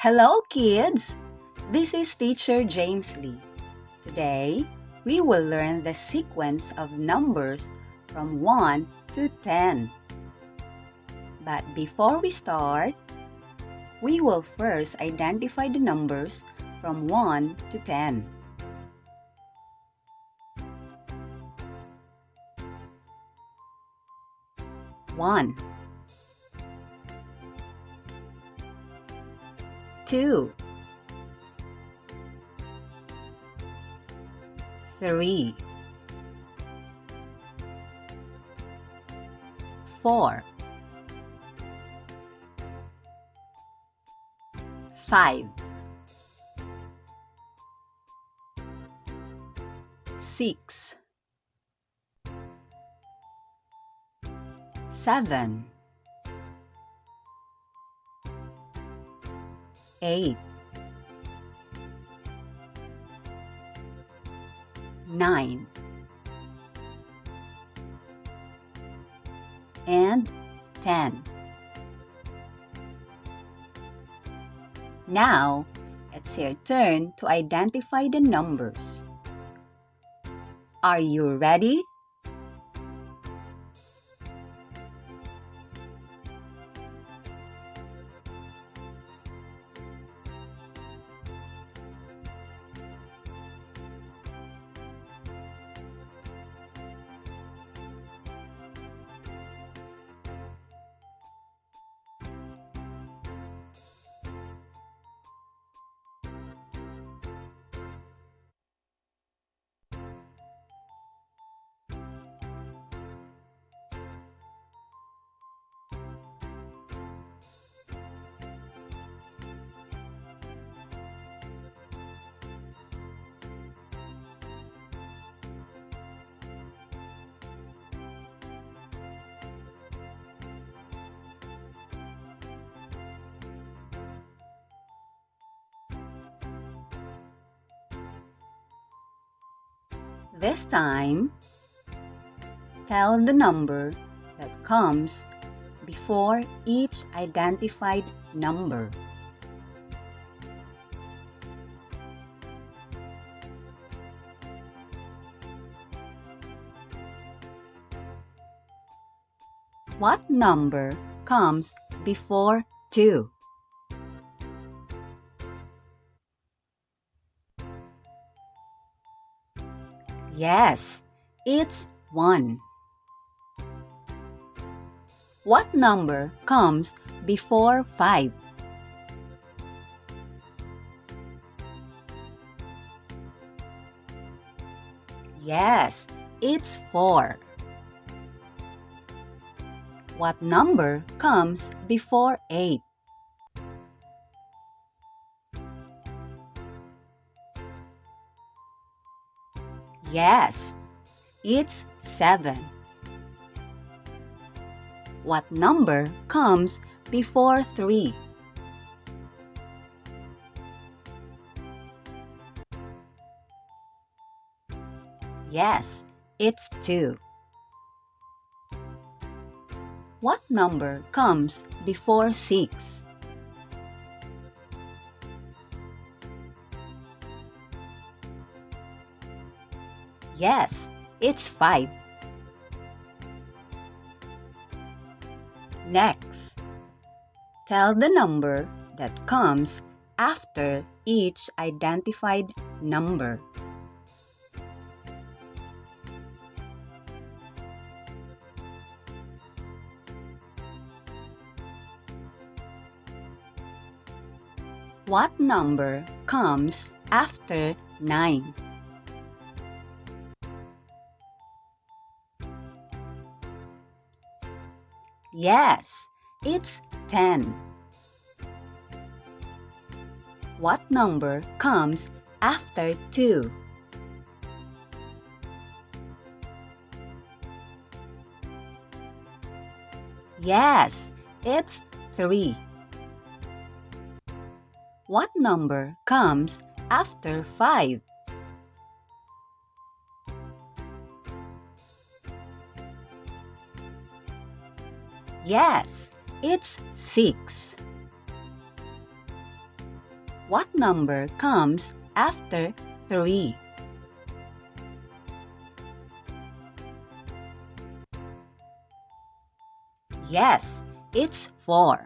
Hello, kids! This is Teacher James Lee. Today, we will learn the sequence of numbers from 1 to 10. But before we start, we will first identify the numbers from 1 to 10. One, 2, 3, 4, 5, 6, 7, 8, 9, and 10. Now, it's your turn to identify the numbers. Are you ready? This time, tell the number that comes before each identified number. What number comes before 2? Yes, it's 1. What number comes before 5? Yes, it's 4. What number comes before 8? Yes, it's 7. What number comes before 3? Yes, it's 2. What number comes before 6? Yes, it's 5. Next, tell the number that comes after each identified number. What number comes after 9? Yes, it's 10. What number comes after 2? Yes, it's 3. What number comes after 5? Yes, it's 6. What number comes after 3? Yes, it's 4.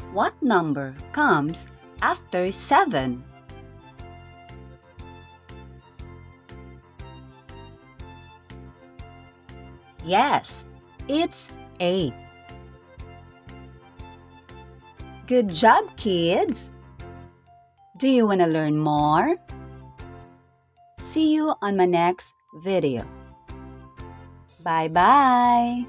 What number comes after 7? Yes, it's 8. Good job, kids! Do you want to learn more? See you on my next video. Bye-bye!